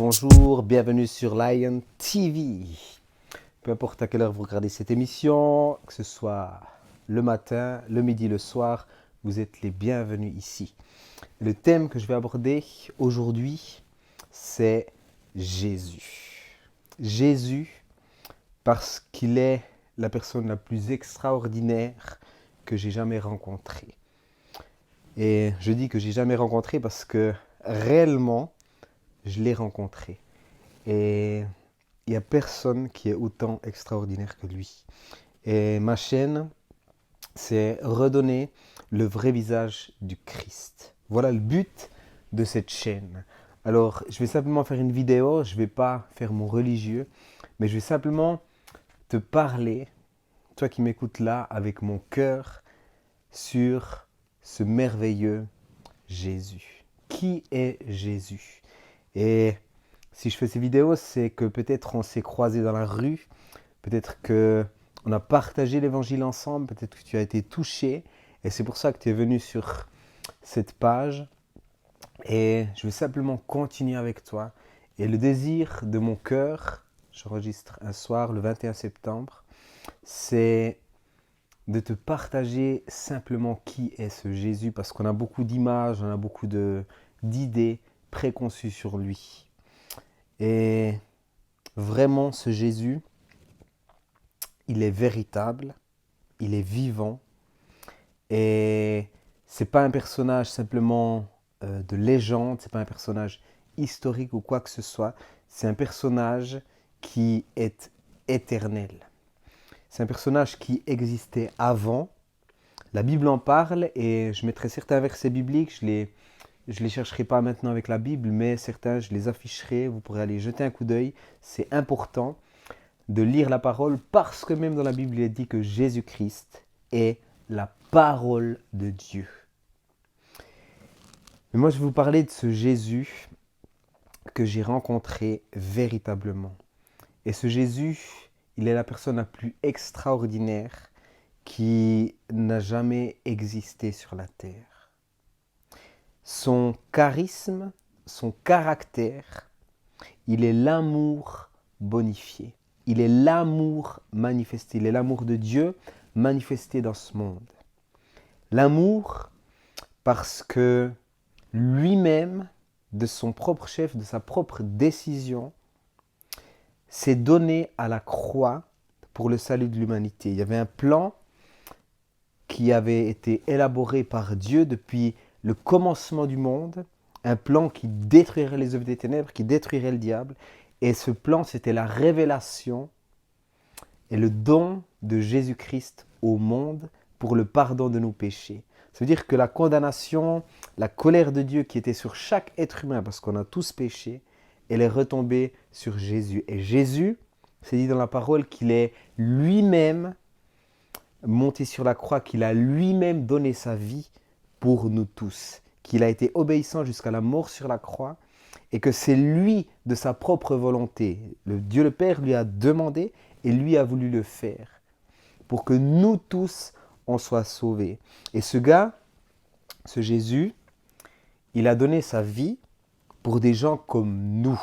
bonjour, bienvenue sur Lion TV. Peu importe à quelle heure vous regardez cette émission, que ce soit le matin, le midi, le soir, vous êtes les bienvenus ici. Le thème que je vais aborder aujourd'hui, c'est Jésus. Jésus, parce qu'il est la personne la plus extraordinaire que j'ai jamais rencontrée. Et je dis que j'ai jamais rencontré parce que réellement, je l'ai rencontré. Et il n'y a personne qui est autant extraordinaire que lui. Et ma chaîne, c'est redonner le vrai visage du Christ. Voilà le but de cette chaîne. Alors, je vais simplement faire une vidéo, je ne vais pas faire mon religieux, mais je vais simplement te parler, toi qui m'écoutes là, avec mon cœur, sur ce merveilleux Jésus. Qui est Jésus? Et si je fais ces vidéos, c'est que peut-être on s'est croisés dans la rue, peut-être qu'on a partagé l'évangile ensemble, peut-être que tu as été touché, et c'est pour ça que tu es venu sur cette page. Et je vais simplement continuer avec toi. Et le désir de mon cœur, j'enregistre un soir, le 21 septembre, c'est de te partager simplement qui est ce Jésus, parce qu'on a beaucoup d'images, on a beaucoup d'idées préconçues sur lui. Et vraiment, ce Jésus, il est véritable, il est vivant, et c'est pas un personnage simplement de légende, c'est pas un personnage historique ou quoi que ce soit, c'est un personnage qui est éternel. C'est un personnage qui existait avant. La Bible en parle et je mettrai certains versets bibliques, je les chercherai pas maintenant avec la Bible, mais certains, je les afficherai, vous pourrez aller jeter un coup d'œil. C'est important de lire la parole parce que même dans la Bible, il est dit que Jésus-Christ est la parole de Dieu. Mais moi, je vais vous parler de ce Jésus que j'ai rencontré véritablement. Et ce Jésus, il est la personne la plus extraordinaire qui n'a jamais existé sur la terre. Son charisme, son caractère, il est l'amour bonifié. Il est l'amour manifesté. Il est l'amour de Dieu manifesté dans ce monde. L'amour parce que lui-même, de son propre chef, de sa propre décision, s'est donné à la croix pour le salut de l'humanité. Il y avait un plan qui avait été élaboré par Dieu depuis le commencement du monde, un plan qui détruirait les œuvres des ténèbres, qui détruirait le diable. Et ce plan, c'était la révélation et le don de Jésus-Christ au monde pour le pardon de nos péchés. Ça veut dire que la condamnation, la colère de Dieu qui était sur chaque être humain, parce qu'on a tous péché, elle est retombée sur Jésus. Et Jésus, c'est dit dans la parole qu'il est lui-même monté sur la croix, qu'il a lui-même donné sa vie pour nous tous, qu'il a été obéissant jusqu'à la mort sur la croix, et que c'est lui, de sa propre volonté, le Dieu le Père lui a demandé, et lui a voulu le faire, pour que nous tous, on soit sauvés. Et ce gars, ce Jésus, il a donné sa vie pour des gens comme nous.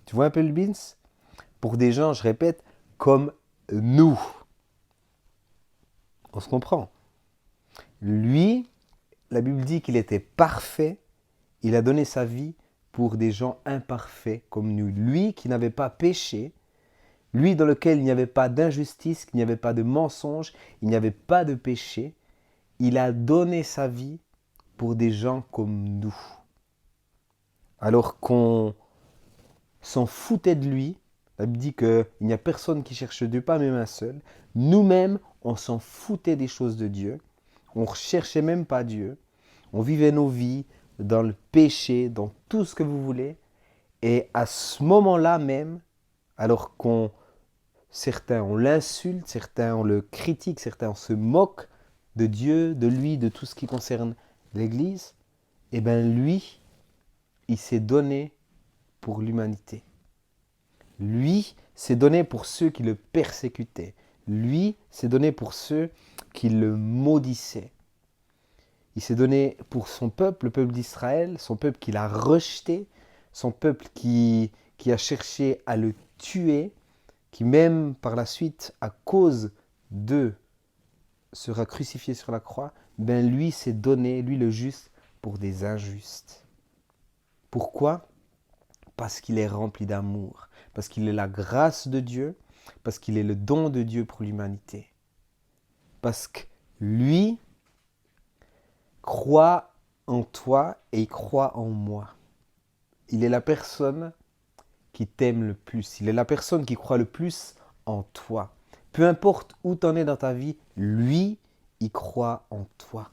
Tu vois un peu le beans? Pour des gens, je répète, comme nous. On se comprend. Lui, la Bible dit qu'il était parfait. Il a donné sa vie pour des gens imparfaits comme nous. Lui qui n'avait pas péché, lui dans lequel il n'y avait pas d'injustice, qu'il n'y avait pas de mensonge, il n'y avait pas de péché. Il a donné sa vie pour des gens comme nous. Alors qu'on s'en foutait de lui, la Bible dit qu'il n'y a personne qui cherche Dieu, pas même un seul. Nous-mêmes, on s'en foutait des choses de Dieu. On ne recherchait même pas Dieu. On vivait nos vies dans le péché, dans tout ce que vous voulez. Et à ce moment-là même, alors certains on l'insulte, certains on le critique, certains on se moque de Dieu, de lui, de tout ce qui concerne l'Église, et bien lui, il s'est donné pour l'humanité. Lui s'est donné pour ceux qui le persécutaient. Lui s'est donné pour ceux qui le maudissaient. Il s'est donné pour son peuple, le peuple d'Israël, son peuple qu'il a rejeté, son peuple qui a cherché à le tuer, qui même par la suite, à cause de sera crucifié sur la croix, ben lui s'est donné, lui le juste, pour des injustes. Pourquoi? Parce qu'il est rempli d'amour, parce qu'il est la grâce de Dieu, parce qu'il est le don de Dieu pour l'humanité. Parce que lui croit en toi et il croit en moi. Il est la personne qui t'aime le plus. Il est la personne qui croit le plus en toi. Peu importe où tu en es dans ta vie, lui, il croit en toi.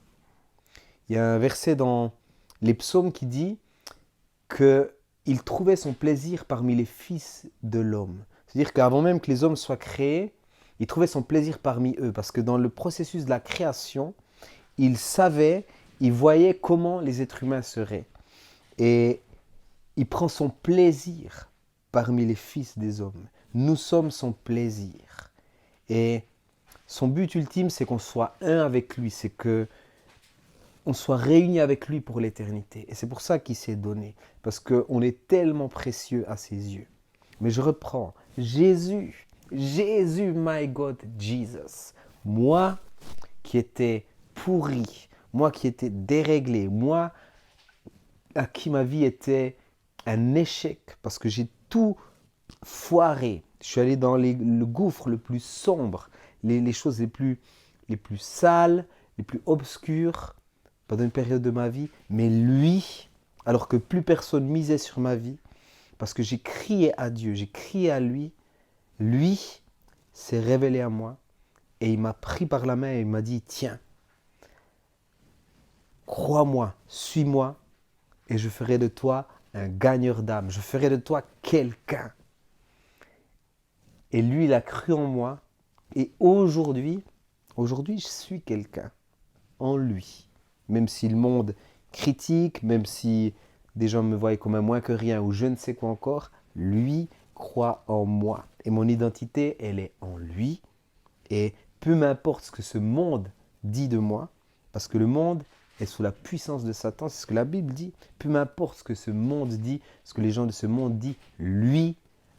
Il y a un verset dans les psaumes qui dit qu'il trouvait son plaisir parmi les fils de l'homme. C'est-à-dire qu'avant même que les hommes soient créés, il trouvait son plaisir parmi eux. Parce que dans le processus de la création, il savait, il voyait comment les êtres humains seraient. Et il prend son plaisir parmi les fils des hommes. Nous sommes son plaisir. Et son but ultime, c'est qu'on soit un avec lui. C'est que on soit réunis avec lui pour l'éternité. Et c'est pour ça qu'il s'est donné. Parce qu'on est tellement précieux à ses yeux. Mais je reprends. Jésus, my God, Jesus. Moi qui étais pourri, moi qui étais déréglé, moi à qui ma vie était un échec parce que j'ai tout foiré. Je suis allé dans le gouffre le plus sombre, les choses les plus sales, les plus obscures pendant une période de ma vie. Mais lui, alors que plus personne misait sur ma vie, parce que j'ai crié à Dieu, j'ai crié à lui, lui s'est révélé à moi et il m'a pris par la main et il m'a dit, tiens, crois-moi, suis-moi et je ferai de toi un gagneur d'âme, je ferai de toi quelqu'un. Et lui, il a cru en moi. Et aujourd'hui, je suis quelqu'un en lui. Même si le monde critique, même si des gens me voient comme un moins que rien ou je ne sais quoi encore, lui croit en moi. Et mon identité, elle est en lui. Et peu m'importe ce que ce monde dit de moi, parce que le monde est sous la puissance de Satan, c'est ce que la Bible dit. Peu m'importe ce que ce monde dit, ce que les gens de ce monde disent, lui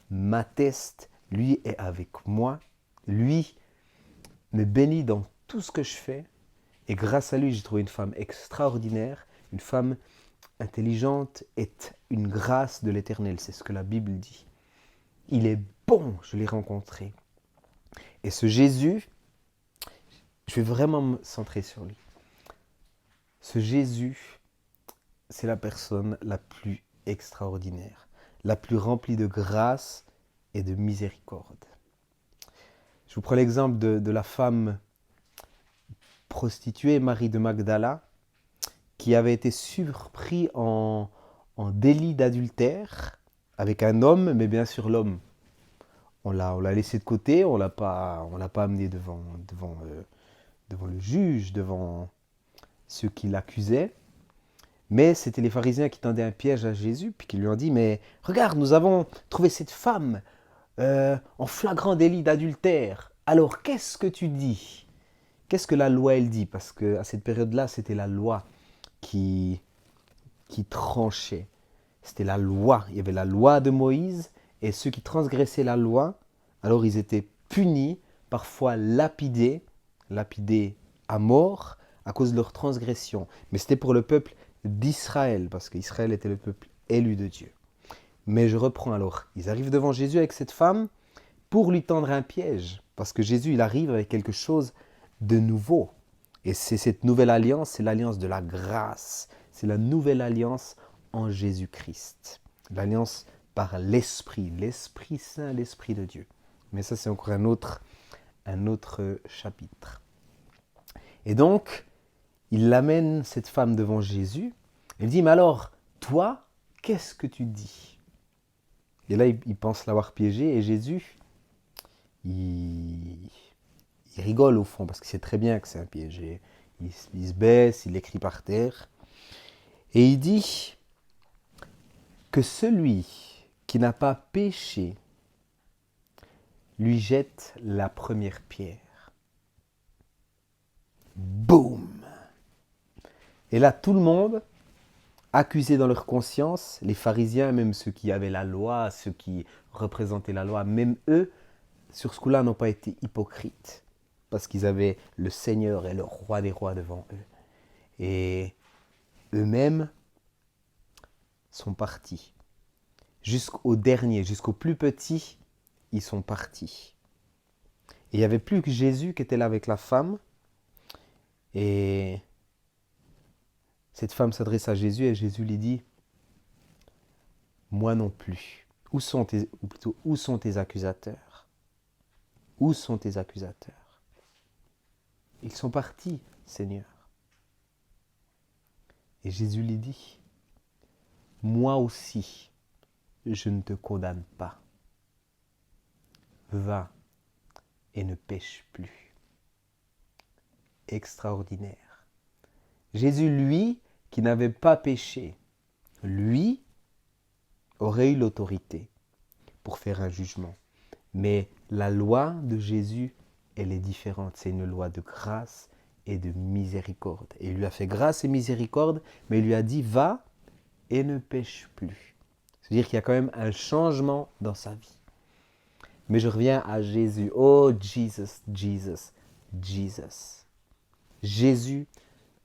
m'atteste, lui est avec moi, lui me bénit dans tout ce que je fais. Et grâce à lui, j'ai trouvé une femme extraordinaire, une femme intelligente et une grâce de l'Éternel. C'est ce que la Bible dit. Il est bon, je l'ai rencontré. Et ce Jésus, je vais vraiment me centrer sur lui. Ce Jésus, c'est la personne la plus extraordinaire, la plus remplie de grâce et de miséricorde. Je vous prends l'exemple de la femme prostituée, Marie de Magdala, qui avait été surpris en délit d'adultère avec un homme, mais bien sûr l'homme, on l'a laissé de côté, on l'a pas amené devant le juge, devant ceux qui l'accusaient. Mais c'était les pharisiens qui tendaient un piège à Jésus, puis qui lui ont dit, mais regarde, nous avons trouvé cette femme en flagrant délit d'adultère. Alors qu'est-ce que tu dis? Qu'est-ce que la loi elle dit? Parce qu'à cette période-là, c'était la loi qui tranchait. C'était la loi. Il y avait la loi de Moïse, et ceux qui transgressaient la loi, alors ils étaient punis, parfois lapidés à mort à cause de leur transgression. Mais c'était pour le peuple d'Israël, parce qu'Israël était le peuple élu de Dieu. Mais je reprends alors. Ils arrivent devant Jésus avec cette femme pour lui tendre un piège, parce que Jésus, il arrive avec quelque chose de nouveau. Et c'est cette nouvelle alliance, c'est l'alliance de la grâce. C'est la nouvelle alliance en Jésus-Christ. L'alliance par l'Esprit Saint, l'Esprit de Dieu. Mais ça, c'est encore un autre chapitre. Et donc, il amène cette femme devant Jésus. Il dit, mais alors, toi, qu'est-ce que tu dis? Et là, il pense l'avoir piégé. Et Jésus, il rigole au fond, parce qu'il sait très bien que c'est un piège. Il se baisse, il écrit par terre. Et il dit que celui qui n'a pas péché lui jette la première pierre. Boum! Et là, tout le monde, accusé dans leur conscience, les pharisiens, même ceux qui avaient la loi, ceux qui représentaient la loi, même eux, sur ce coup-là, n'ont pas été hypocrites. Parce qu'ils avaient le Seigneur et le Roi des rois devant eux. Et eux-mêmes sont partis. Jusqu'au dernier, jusqu'au plus petit, ils sont partis. Et il n'y avait plus que Jésus qui était là avec la femme. Et cette femme s'adresse à Jésus et Jésus lui dit, moi non plus. Où sont tes accusateurs? Où sont tes accusateurs? Ils sont partis, Seigneur. Et Jésus lui dit, moi aussi, je ne te condamne pas. Va et ne pêche plus. Extraordinaire. Jésus, lui, qui n'avait pas péché, lui aurait eu l'autorité pour faire un jugement. Mais la loi de Jésus, elle est différente. C'est une loi de grâce et de miséricorde. Et il lui a fait grâce et miséricorde, mais il lui a dit, va et ne pêche plus. C'est-à-dire qu'il y a quand même un changement dans sa vie. Mais je reviens à Jésus. Oh, Jesus, Jesus, Jesus. Jésus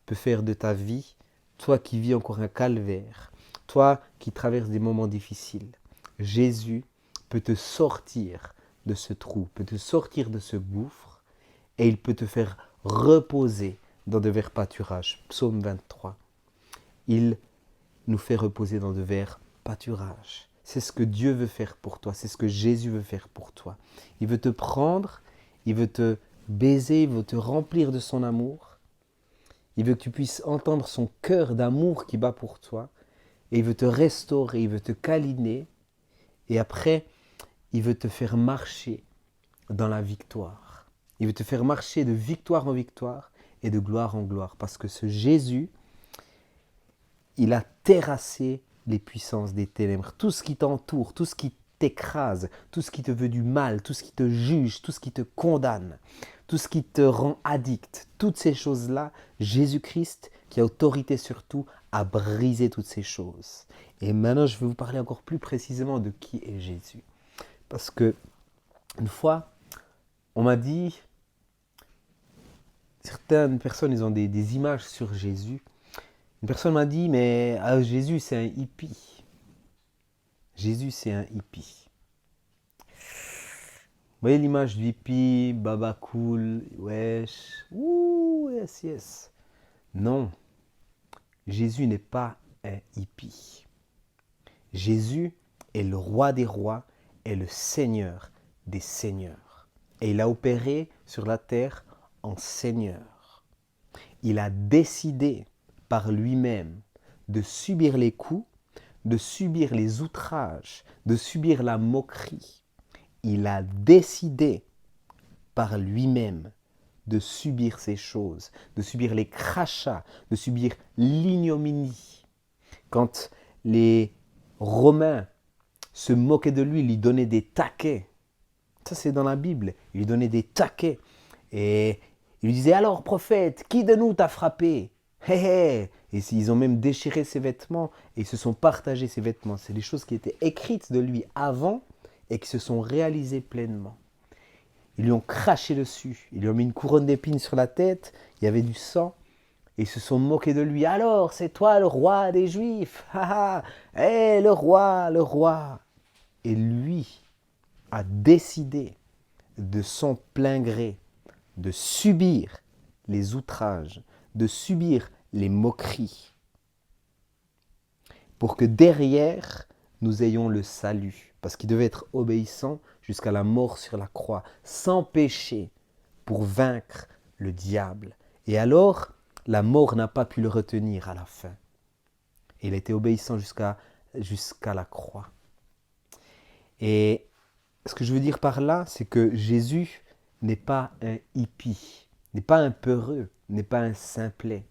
peut faire de ta vie, toi qui vis encore un calvaire, toi qui traverses des moments difficiles, Jésus peut te sortir de ce trou, peut te sortir de ce gouffre et il peut te faire reposer dans de verts pâturages. Psaume 23. Il nous fait reposer dans de verts pâturages. C'est ce que Dieu veut faire pour toi, c'est ce que Jésus veut faire pour toi. Il veut te prendre, il veut te baiser, il veut te remplir de son amour. Il veut que tu puisses entendre son cœur d'amour qui bat pour toi. Et il veut te restaurer, il veut te câliner. Et après, il veut te faire marcher dans la victoire. Il veut te faire marcher de victoire en victoire et de gloire en gloire. Parce que ce Jésus, il a terrassé les puissances des ténèbres. Tout ce qui t'entoure, tout ce qui t'écrase, tout ce qui te veut du mal, tout ce qui te juge, tout ce qui te condamne, tout ce qui te rend addict, toutes ces choses-là, Jésus-Christ, qui a autorité sur tout, a brisé toutes ces choses. Et maintenant, je vais vous parler encore plus précisément de qui est Jésus. Parce que, une fois, on m'a dit, certaines personnes, ils ont des images sur Jésus. Une personne m'a dit, mais Jésus, c'est un hippie. Jésus, c'est un hippie. Vous voyez l'image du hippie, baba cool, wesh, ouh, yes, yes. Non, Jésus n'est pas un hippie. Jésus est le roi des rois et le seigneur des seigneurs. Et il a opéré sur la terre en seigneur. Il a décidé par lui-même de subir les coups, de subir les outrages, de subir la moquerie. Il a décidé par lui-même de subir ces choses, de subir les crachats, de subir l'ignominie. Quand les Romains se moquaient de lui, lui donnaient des taquets. Ça, c'est dans la Bible. Il lui donnait des taquets. Et il lui disait, alors prophète, qui de nous t'a frappé? Hé hé. Et ils ont même déchiré ses vêtements et ils se sont partagés ses vêtements. C'est des choses qui étaient écrites de lui avant et qui se sont réalisées pleinement. Ils lui ont craché dessus, ils lui ont mis une couronne d'épines sur la tête, il y avait du sang, et ils se sont moqués de lui. Alors, c'est toi le roi des Juifs? Hé, le roi, le roi. Et lui a décidé de son plein gré de subir les outrages, de subir les moqueries, pour que derrière, nous ayons le salut. Parce qu'il devait être obéissant jusqu'à la mort sur la croix, sans péché, pour vaincre le diable. Et alors, la mort n'a pas pu le retenir à la fin. Et il a été obéissant jusqu'à la croix. Et ce que je veux dire par là, c'est que Jésus n'est pas un hippie, n'est pas un peureux, n'est pas un simplet.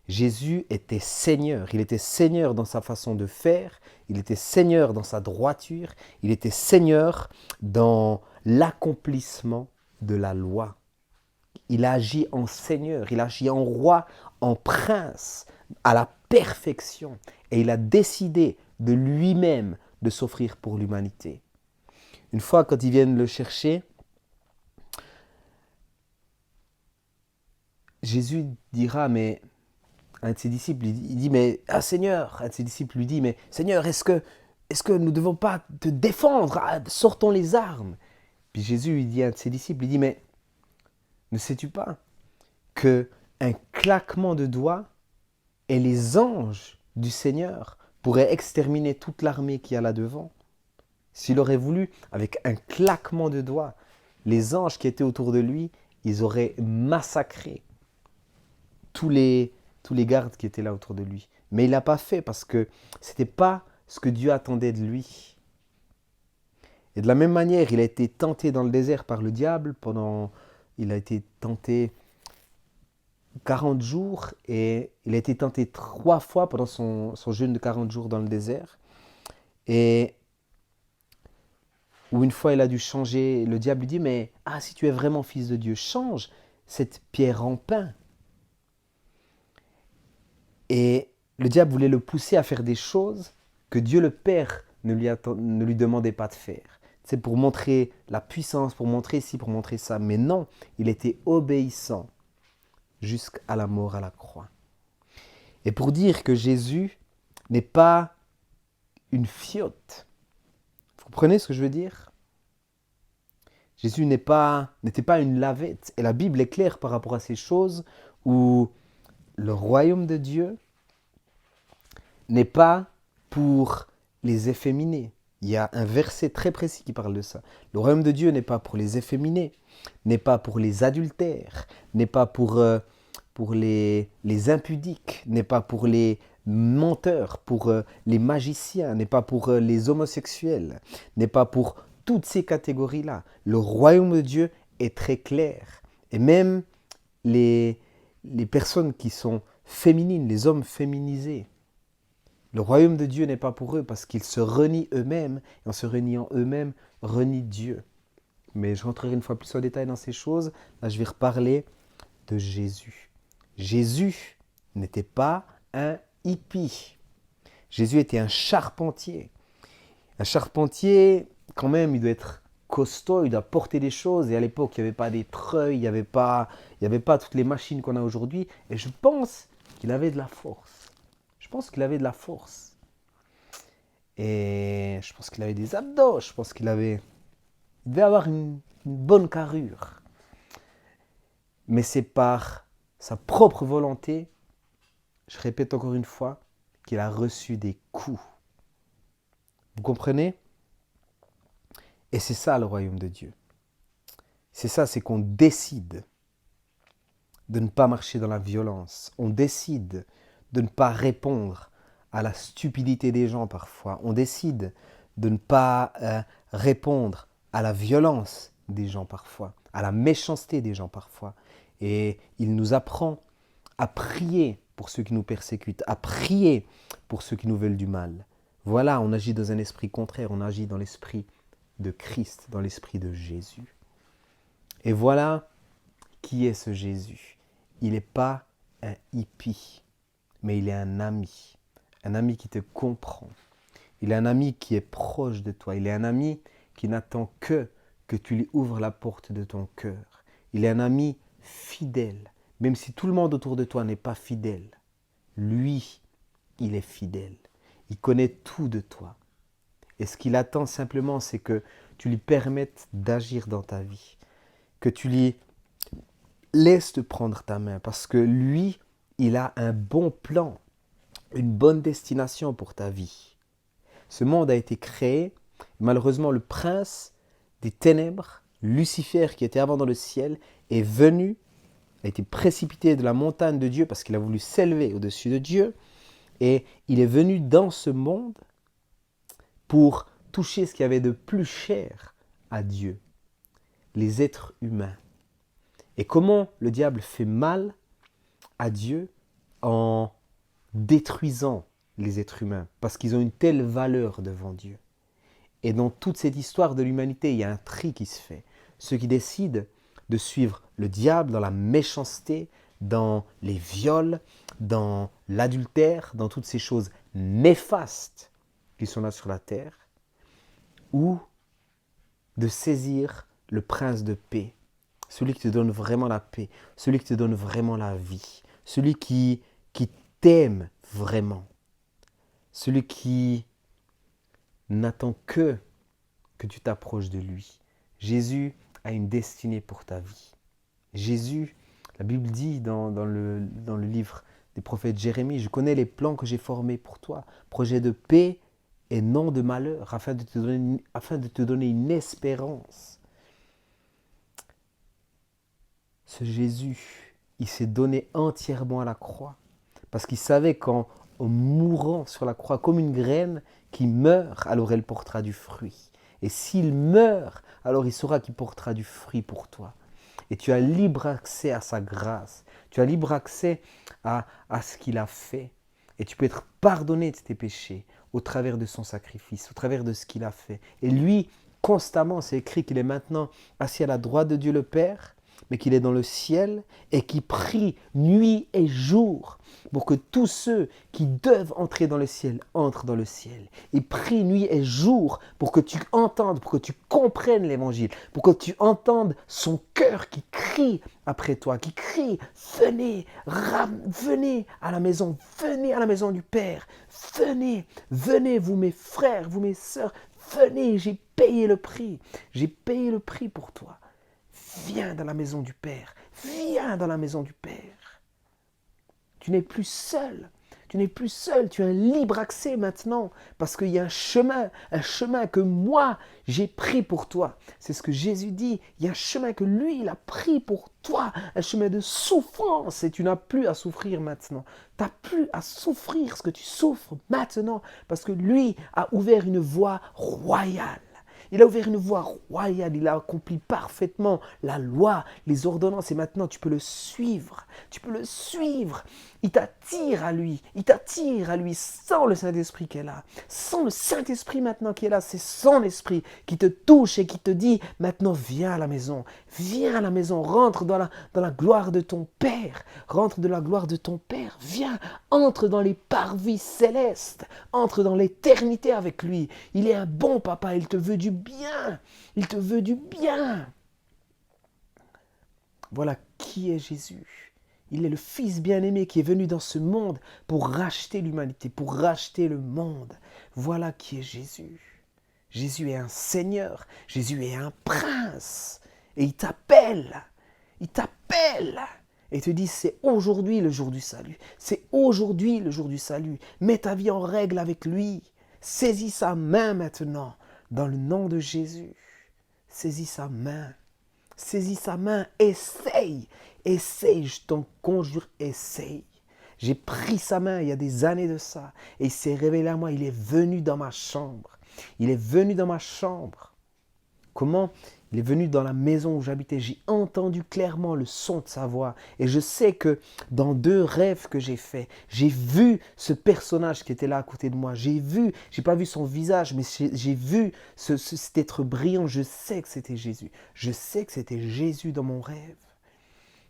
Jésus était Seigneur, il était Seigneur dans sa façon de faire, il était Seigneur dans sa droiture, il était Seigneur dans l'accomplissement de la loi. il agit en Seigneur, il agit en roi, en prince, à la perfection. Et il a décidé de lui-même de s'offrir pour l'humanité. Une fois, quand ils viennent le chercher, Jésus dira, mais un de ses disciples, il dit, mais Seigneur, un de ses disciples lui dit, mais Seigneur, est-ce que nous ne devons pas te défendre? Sortons les armes. Puis Jésus, il dit à un de ses disciples, il dit, mais ne sais-tu pas que un claquement de doigts et les anges du Seigneur pourraient exterminer toute l'armée qui y a là devant? S'il aurait voulu, avec un claquement de doigts, les anges qui étaient autour de lui, ils auraient massacré tous les gardes qui étaient là autour de lui. Mais il n'a pas fait parce que ce n'était pas ce que Dieu attendait de lui. Et de la même manière, il a été tenté dans le désert par le diable il a été tenté 40 jours et il a été tenté 3 fois pendant son jeûne de 40 jours dans le désert. Et où une fois il a dû changer, le diable lui dit, mais si tu es vraiment fils de Dieu, change cette pierre en pain. Et le diable voulait le pousser à faire des choses que Dieu le Père ne lui demandait pas de faire. C'est pour montrer la puissance, pour montrer ci, pour montrer ça. Mais non, il était obéissant jusqu'à la mort à la croix. Et pour dire que Jésus n'est pas une fiotte. Vous comprenez ce que je veux dire? Jésus n'était pas une lavette. Et la Bible est claire par rapport à ces choses où le royaume de Dieu n'est pas pour les efféminés. Il y a un verset très précis qui parle de ça. Le royaume de Dieu n'est pas pour les efféminés, n'est pas pour les adultères, n'est pas pour les impudiques, n'est pas pour les menteurs, pour les magiciens, n'est pas pour les homosexuels, n'est pas pour toutes ces catégories-là. Le royaume de Dieu est très clair. Et même les personnes qui sont féminines, les hommes féminisés, le royaume de Dieu n'est pas pour eux parce qu'ils se renient eux-mêmes et en se reniant eux-mêmes, renient Dieu. Mais je rentrerai une fois plus en détail dans ces choses. Là, je vais reparler de Jésus. Jésus n'était pas un hippie. Jésus était un charpentier. Un charpentier, quand même, il doit être costaud, il doit porter des choses. Et à l'époque, il n'y avait pas des treuils, il n'y avait pas toutes les machines qu'on a aujourd'hui. Et je pense qu'il avait de la force. Je pense qu'il avait de la force. Et je pense qu'il avait des abdos. Je pense il devait avoir une bonne carrure. Mais c'est par sa propre volonté, je répète encore une fois, qu'il a reçu des coups. Vous comprenez? Et c'est ça le royaume de Dieu. C'est ça, c'est qu'on décide de ne pas marcher dans la violence. On décide de ne pas répondre à la stupidité des gens parfois. On décide de ne pas répondre à la violence des gens parfois, à la méchanceté des gens parfois. Et il nous apprend à prier pour ceux qui nous persécutent, à prier pour ceux qui nous veulent du mal. Voilà, on agit dans un esprit contraire, on agit dans l'esprit de Christ, dans l'esprit de Jésus. Et voilà qui est ce Jésus. Il n'est pas un hippie, mais il est un ami qui te comprend. Il est un ami qui est proche de toi. Il est un ami qui n'attend que tu lui ouvres la porte de ton cœur. Il est un ami fidèle, même si tout le monde autour de toi n'est pas fidèle. Lui, il est fidèle. Il connaît tout de toi. Et ce qu'il attend simplement, c'est que tu lui permettes d'agir dans ta vie. Que tu lui laisses te prendre ta main. Parce que lui, il a un bon plan, une bonne destination pour ta vie. Ce monde a été créé. Malheureusement, le prince des ténèbres, Lucifer, qui était avant dans le ciel, est venu, a été précipité de la montagne de Dieu parce qu'il a voulu s'élever au-dessus de Dieu. Et il est venu dans ce monde pour toucher ce qu'il y avait de plus cher à Dieu, les êtres humains. Et comment le diable fait mal à Dieu en détruisant les êtres humains, parce qu'ils ont une telle valeur devant Dieu. Et dans toute cette histoire de l'humanité, il y a un tri qui se fait. Ceux qui décident de suivre le diable dans la méchanceté, dans les viols, dans l'adultère, dans toutes ces choses néfastes qui sont là sur la terre, ou de saisir le prince de paix, celui qui te donne vraiment la paix, celui qui te donne vraiment la vie, celui qui t'aime vraiment, celui qui n'attend que tu t'approches de lui. Jésus a une destinée pour ta vie. Jésus, la Bible dit dans le livre des prophètes Jérémie, je connais les plans que j'ai formés pour toi, projet de paix et non de malheur, afin de te donner une espérance. Ce Jésus, il s'est donné entièrement à la croix, parce qu'il savait qu'en mourant sur la croix comme une graine qui meurt, alors elle portera du fruit. Et s'il meurt, alors il saura qu'il portera du fruit pour toi. Et tu as libre accès à sa grâce. Tu as libre accès à ce qu'il a fait. Et tu peux être pardonné de tes péchés au travers de son sacrifice, au travers de ce qu'il a fait. Et lui, constamment, c'est écrit qu'il est maintenant assis à la droite de Dieu le Père, mais qu'il est dans le ciel et qui prie nuit et jour pour que tous ceux qui doivent entrer dans le ciel entrent dans le ciel. Il prie nuit et jour pour que tu entendes, pour que tu comprennes l'évangile, pour que tu entendes son cœur qui crie après toi, qui crie « Venez, venez à la maison du Père, venez vous mes frères, vous mes sœurs, venez, j'ai payé le prix pour toi. » Viens dans la maison du Père. Viens dans la maison du Père. Tu n'es plus seul. Tu as un libre accès maintenant parce qu'il y a un chemin que moi j'ai pris pour toi. C'est ce que Jésus dit. Il y a un chemin que lui, il a pris pour toi. Un chemin de souffrance et tu n'as plus à souffrir maintenant. Tu n'as plus à souffrir ce que tu souffres maintenant parce que lui a ouvert une voie royale. Il a ouvert une voie royale, il a accompli parfaitement la loi, les ordonnances et maintenant tu peux le suivre. Il t'attire à lui sans le Saint-Esprit qui est là. Sans le Saint-Esprit maintenant qui est là, c'est son esprit qui te touche et qui te dit maintenant viens à la maison, rentre dans la gloire de ton Père, viens, entre dans les parvis célestes, entre dans l'éternité avec lui. Il est un bon papa, il te veut du bien. Voilà qui est Jésus. Il est le Fils bien-aimé qui est venu dans ce monde pour racheter l'humanité, pour racheter le monde. Voilà qui est Jésus. Jésus est un Seigneur, Jésus est un prince. Et il t'appelle. Et te dit, c'est aujourd'hui le jour du salut. Mets ta vie en règle avec lui. Saisis sa main maintenant, dans le nom de Jésus. Saisis sa main, essaye, je t'en conjure, essaye. J'ai pris sa main il y a des années de ça, et il s'est révélé à moi, il est venu dans ma chambre. Comment ? Il est venu dans la maison où j'habitais. J'ai entendu clairement le son de sa voix. Et je sais que dans 2 rêves que j'ai faits, j'ai vu ce personnage qui était là à côté de moi. J'ai pas vu son visage, mais j'ai vu cet être brillant. Je sais que c'était Jésus. Je sais que c'était Jésus dans mon rêve.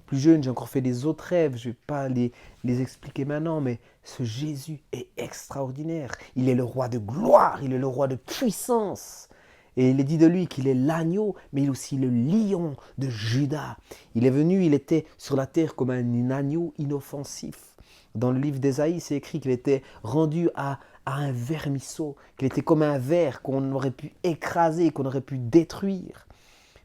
Plus jeune, j'ai encore fait des autres rêves. Je ne vais pas les expliquer maintenant, mais ce Jésus est extraordinaire. Il est le roi de gloire, il est le roi de puissance. Et il est dit de lui qu'il est l'agneau, mais il est aussi le lion de Juda. Il est venu, il était sur la terre comme un agneau inoffensif. Dans le livre d'Ésaïe, c'est écrit qu'il était rendu à un vermisseau, qu'il était comme un ver qu'on aurait pu écraser, qu'on aurait pu détruire.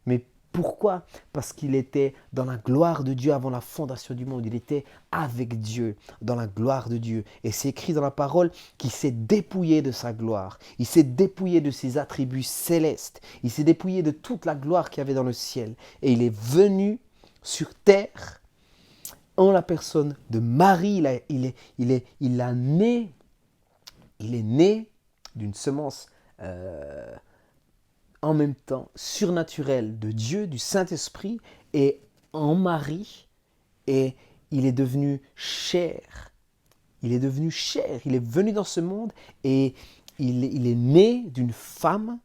Mais pourquoi ? Parce qu'il était dans la gloire de Dieu avant la fondation du monde. Il était avec Dieu, dans la gloire de Dieu. Et c'est écrit dans la parole qu'il s'est dépouillé de sa gloire. Il s'est dépouillé de ses attributs célestes. Il s'est dépouillé de toute la gloire qu'il y avait dans le ciel. Et il est venu sur terre en la personne de Marie. Il est né d'une semence en même temps surnaturel de Dieu, du Saint-Esprit, et en Marie, et il est devenu chair. Il est venu dans ce monde et il est né d'une femme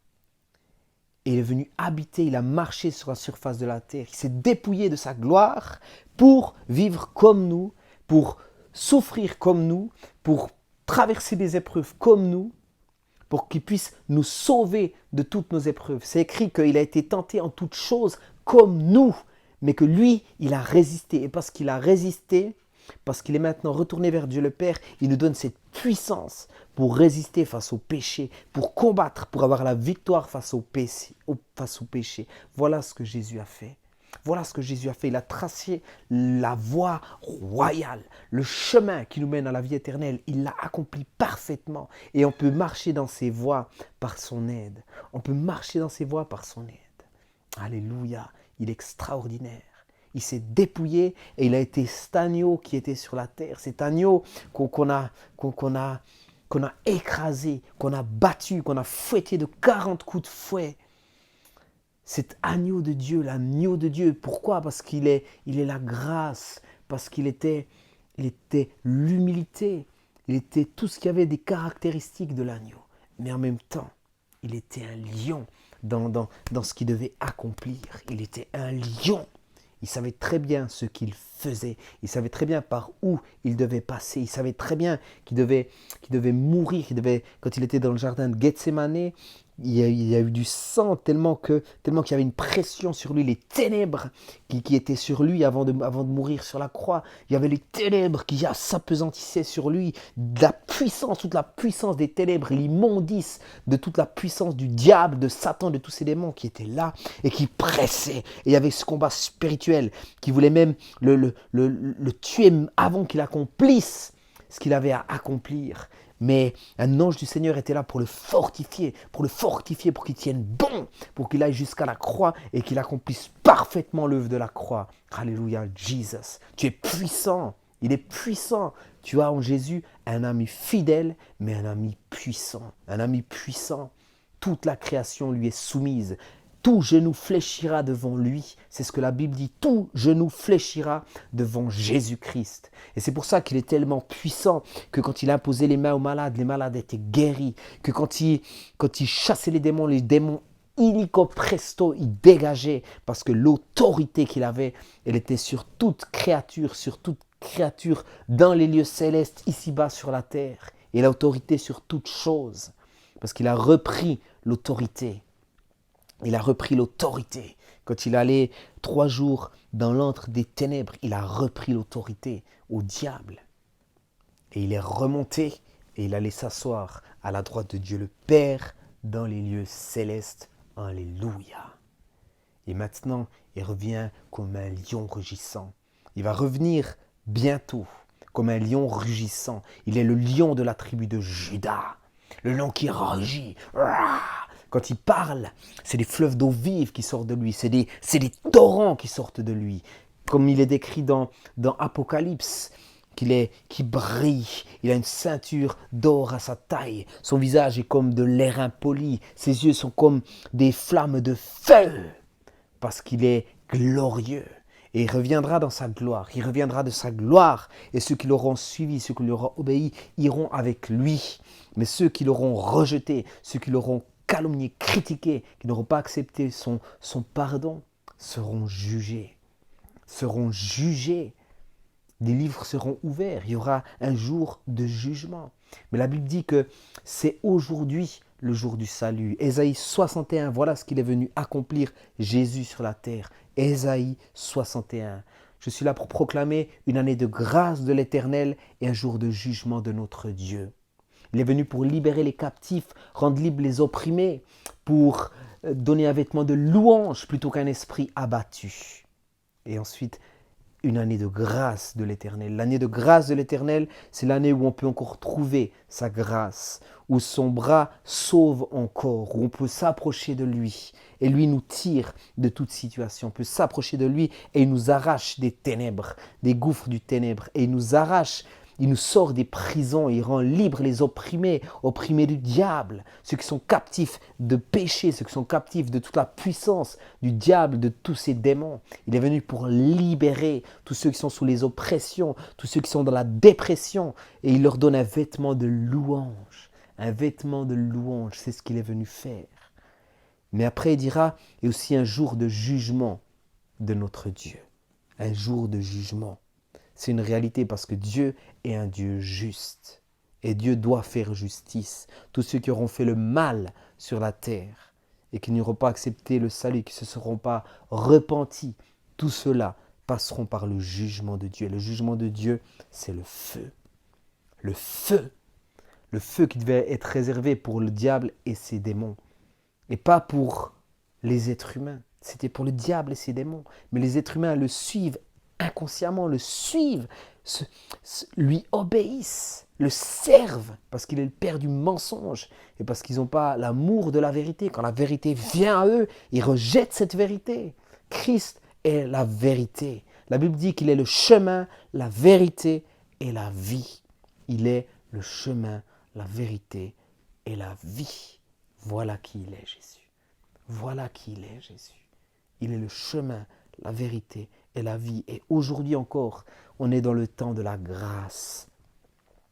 et il est venu habiter, il a marché sur la surface de la terre. Il s'est dépouillé de sa gloire pour vivre comme nous, pour souffrir comme nous, pour traverser des épreuves comme nous, pour qu'il puisse nous sauver de toutes nos épreuves. C'est écrit qu'il a été tenté en toutes choses comme nous, mais que lui, il a résisté. Et parce qu'il a résisté, parce qu'il est maintenant retourné vers Dieu le Père, il nous donne cette puissance pour résister face au péché, pour combattre, pour avoir la victoire face au péché. Voilà ce que Jésus a fait. Voilà ce que Jésus a fait. Il a tracé la voie royale, le chemin qui nous mène à la vie éternelle. Il l'a accompli parfaitement. Et on peut marcher dans ses voies par son aide. On peut marcher dans ses voies par son aide. Alléluia. Il est extraordinaire. Il s'est dépouillé et il a été cet agneau qui était sur la terre. Cet agneau qu'on a écrasé, qu'on a battu, qu'on a fouetté de 40 coups de fouet. Cet agneau de Dieu, l'agneau de Dieu. Pourquoi? Parce qu'il est la grâce, parce qu'il était l'humilité, il était tout ce qui avait des caractéristiques de l'agneau. Mais en même temps, il était un lion dans ce qu'il devait accomplir. Il était un lion. Il savait très bien ce qu'il faisait. Il savait très bien par où il devait passer. Il savait très bien qu'il devait mourir. Quand il était dans le jardin de Gethsémani, il y a eu du sang tellement qu'il y avait une pression sur lui, les ténèbres qui étaient sur lui avant de mourir sur la croix. Il y avait les ténèbres qui s'appesantissaient sur lui, de la puissance, toute la puissance des ténèbres, l'immondice de toute la puissance du diable, de Satan, de tous ces démons qui étaient là et qui pressaient. Et il y avait ce combat spirituel qui voulait même le tuer avant qu'il accomplisse ce qu'il avait à accomplir. Mais un ange du Seigneur était là pour le fortifier, pour qu'il tienne bon, pour qu'il aille jusqu'à la croix et qu'il accomplisse parfaitement l'œuvre de la croix. Alléluia, Jesus. Tu es puissant, il est puissant. Tu as en Jésus un ami fidèle, mais un ami puissant. Un ami puissant. Toute la création lui est soumise. Tout genou fléchira devant lui. C'est ce que la Bible dit. Tout genou fléchira devant Jésus-Christ. Et c'est pour ça qu'il est tellement puissant que quand il imposait les mains aux malades, les malades étaient guéris. Que quand il chassait les démons illico presto, il dégageait. Parce que l'autorité qu'il avait, elle était sur toute créature dans les lieux célestes, ici-bas sur la terre. Et l'autorité sur toute chose. Parce qu'il a repris l'autorité. Il a repris l'autorité. Quand il allait 3 jours dans l'antre des ténèbres, il a repris l'autorité au diable. Et il est remonté et il allait s'asseoir à la droite de Dieu le Père dans les lieux célestes. Alléluia. Et maintenant, il revient comme un lion rugissant. Il va revenir bientôt comme un lion rugissant. Il est le lion de la tribu de Juda. Le lion qui rugit. Quand il parle, c'est des fleuves d'eau vive qui sortent de lui. C'est des torrents qui sortent de lui. Comme il est décrit dans Apocalypse, qui brille. Il a une ceinture d'or à sa taille. Son visage est comme de l'airain poli. Ses yeux sont comme des flammes de feu. Parce qu'il est glorieux. Et il reviendra dans sa gloire. Il reviendra de sa gloire. Et ceux qui l'auront suivi, ceux qui lui auront obéi, iront avec lui. Mais ceux qui l'auront rejeté, ceux qui l'auront calomnié, critiqué, qui n'auront pas accepté son pardon, seront jugés. Seront jugés. Des livres seront ouverts. Il y aura un jour de jugement. Mais la Bible dit que c'est aujourd'hui le jour du salut. Ésaïe 61, voilà ce qu'il est venu accomplir, Jésus sur la terre. Ésaïe 61. Je suis là pour proclamer une année de grâce de l'Éternel et un jour de jugement de notre Dieu. Il est venu pour libérer les captifs, rendre libres les opprimés, pour donner un vêtement de louange plutôt qu'un esprit abattu. Et ensuite, une année de grâce de l'Éternel. L'année de grâce de l'Éternel, c'est l'année où on peut encore trouver sa grâce, où son bras sauve encore, où on peut s'approcher de lui. Et lui nous tire de toute situation. On peut s'approcher de lui et il nous arrache des ténèbres, des gouffres du ténèbre. Et il nous arrache, il nous sort des prisons, il rend libres les opprimés du diable, ceux qui sont captifs de péché, ceux qui sont captifs de toute la puissance du diable, de tous ces démons. Il est venu pour libérer tous ceux qui sont sous les oppressions, tous ceux qui sont dans la dépression, et il leur donne un vêtement de louange. Un vêtement de louange, c'est ce qu'il est venu faire. Mais après, il dira, et aussi un jour de jugement de notre Dieu. Un jour de jugement. C'est une réalité parce que Dieu est un Dieu juste. Et Dieu doit faire justice. Tous ceux qui auront fait le mal sur la terre et qui n'auront pas accepté le salut, qui ne se seront pas repentis, tout cela passeront par le jugement de Dieu. Et le jugement de Dieu, c'est le feu. Le feu. Le feu qui devait être réservé pour le diable et ses démons. Et pas pour les êtres humains. C'était pour le diable et ses démons. Mais les êtres humains le suivent inconsciemment, le suivent, lui obéissent, le servent, parce qu'il est le père du mensonge et parce qu'ils n'ont pas l'amour de la vérité. Quand la vérité vient à eux, ils rejettent cette vérité. Christ est la vérité. La Bible dit qu'il est le chemin, la vérité et la vie. Il est le chemin, la vérité et la vie. Voilà qui il est, Jésus. Voilà qui il est, Jésus. Il est le chemin, la vérité et la vie. Et aujourd'hui encore, on est dans le temps de la grâce.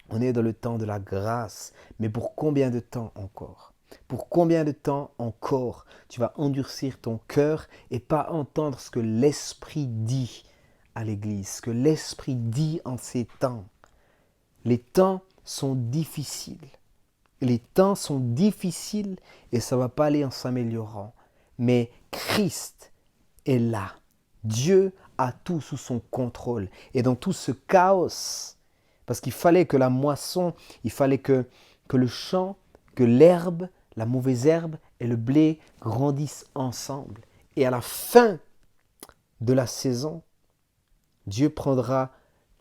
On est dans le temps de la grâce. Mais pour combien de temps encore? Pour combien de temps encore tu vas endurcir ton cœur et pas entendre ce que l'Esprit dit à l'Église, ce que l'Esprit dit en ces temps? Les temps sont difficiles. Les temps sont difficiles et ça ne va pas aller en s'améliorant. Mais Christ est là. Dieu a tout sous son contrôle. Et dans tout ce chaos, parce qu'il fallait que la moisson, il fallait que le champ, que l'herbe, la mauvaise herbe et le blé grandissent ensemble. Et à la fin de la saison, Dieu prendra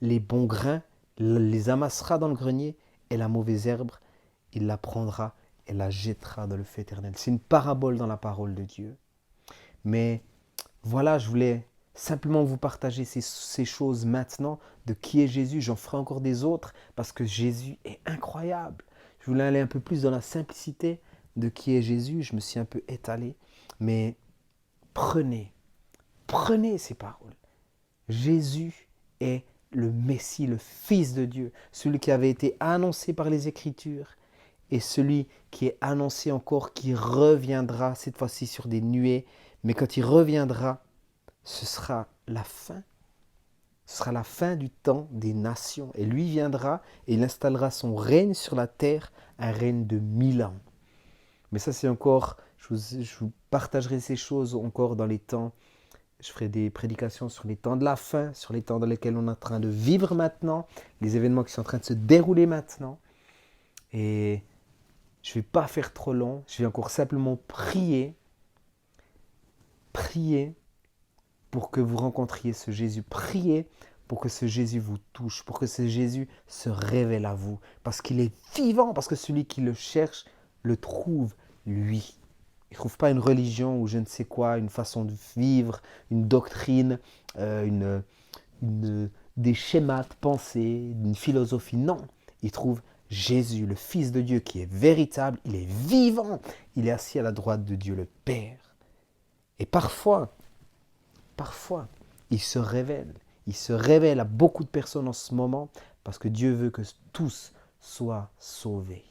les bons grains, les amassera dans le grenier et la mauvaise herbe, il la prendra et la jettera dans le feu éternel. C'est une parabole dans la parole de Dieu. Mais voilà, je voulais simplement vous partager ces choses maintenant de qui est Jésus. J'en ferai encore des autres parce que Jésus est incroyable. Je voulais aller un peu plus dans la simplicité de qui est Jésus. Je me suis un peu étalé. Mais prenez ces paroles. Jésus est le Messie, le Fils de Dieu, celui qui avait été annoncé par les Écritures et celui qui est annoncé encore, qui reviendra cette fois-ci sur des nuées. Mais quand il reviendra, ce sera la fin. Ce sera la fin du temps des nations. Et lui viendra et il installera son règne sur la terre, un règne de 1000 ans. Mais ça c'est encore, je vous partagerai ces choses encore dans les temps. Je ferai des prédications sur les temps de la fin, sur les temps dans lesquels on est en train de vivre maintenant, les événements qui sont en train de se dérouler maintenant. Et je ne vais pas faire trop long, je vais encore simplement prier pour que vous rencontriez ce Jésus. Priez pour que ce Jésus vous touche, pour que ce Jésus se révèle à vous. Parce qu'il est vivant, parce que celui qui le cherche le trouve, lui. Il ne trouve pas une religion ou je ne sais quoi, une façon de vivre, une doctrine, des schémas de pensée, une philosophie. Non, il trouve Jésus, le Fils de Dieu qui est véritable, il est vivant, il est assis à la droite de Dieu le Père. Et parfois, il se révèle à beaucoup de personnes en ce moment parce que Dieu veut que tous soient sauvés.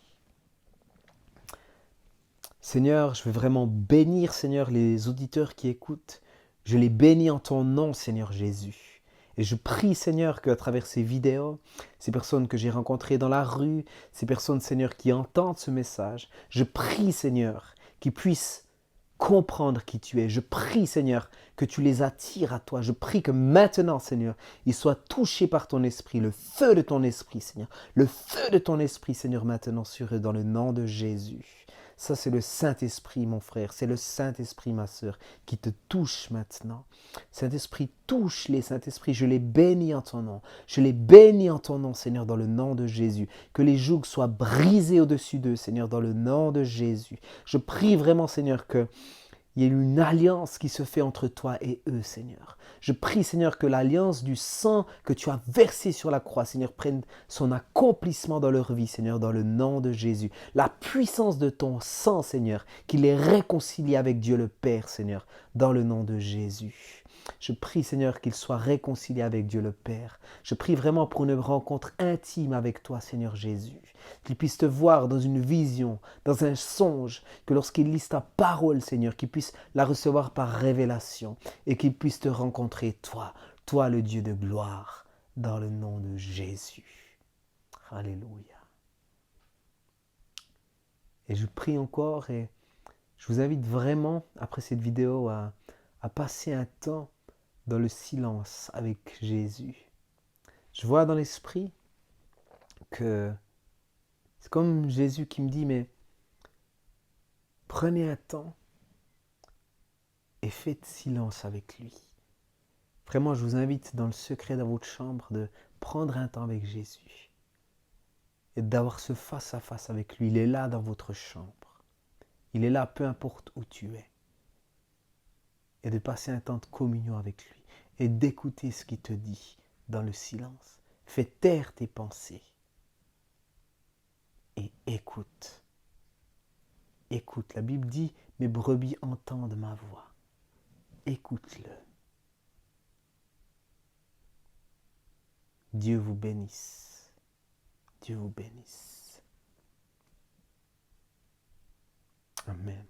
Seigneur, je veux vraiment bénir, Seigneur, les auditeurs qui écoutent. Je les bénis en ton nom, Seigneur Jésus. Et je prie, Seigneur, qu'à travers ces vidéos, ces personnes que j'ai rencontrées dans la rue, ces personnes, Seigneur, qui entendent ce message, je prie, Seigneur, qu'ils puissent comprendre qui tu es. Je prie, Seigneur, que tu les attires à toi. Je prie que maintenant, Seigneur, ils soient touchés par ton esprit, le feu de ton esprit, Seigneur. Le feu de ton esprit, Seigneur, maintenant sur eux, dans le nom de Jésus. Ça, c'est le Saint-Esprit, mon frère. C'est le Saint-Esprit, ma sœur, qui te touche maintenant. Saint-Esprit, touche-les, Saint-Esprit. Je les bénis en ton nom. Je les bénis en ton nom, Seigneur, dans le nom de Jésus. Que les jougs soient brisés au-dessus d'eux, Seigneur, dans le nom de Jésus. Je prie vraiment, Seigneur, que Il y a une alliance qui se fait entre toi et eux, Seigneur. Je prie, Seigneur, que l'alliance du sang que tu as versé sur la croix, Seigneur, prenne son accomplissement dans leur vie, Seigneur, dans le nom de Jésus. La puissance de ton sang, Seigneur, qui les réconcilie avec Dieu le Père, Seigneur, dans le nom de Jésus. Je prie, Seigneur, qu'ils soient réconciliés avec Dieu le Père. Je prie vraiment pour une rencontre intime avec toi, Seigneur Jésus. Qu'ils puissent te voir dans une vision, dans un songe, que lorsqu'ils lisent ta parole, Seigneur, qu'ils puissent la recevoir par révélation et qu'ils puissent te rencontrer, toi, toi le Dieu de gloire, dans le nom de Jésus. Alléluia. Et je prie encore et je vous invite vraiment, après cette vidéo, à passer un temps dans le silence avec Jésus. Je vois dans l'esprit que c'est comme Jésus qui me dit, mais prenez un temps et faites silence avec lui. Vraiment, je vous invite dans le secret de votre chambre de prendre un temps avec Jésus et d'avoir ce face-à-face avec lui. Il est là dans votre chambre. Il est là peu importe où tu es. Et de passer un temps de communion avec lui et d'écouter ce qu'il te dit dans le silence. Fais taire tes pensées et écoute. Écoute. La Bible dit, mes brebis entendent ma voix. Écoute-le. Dieu vous bénisse. Dieu vous bénisse. Amen.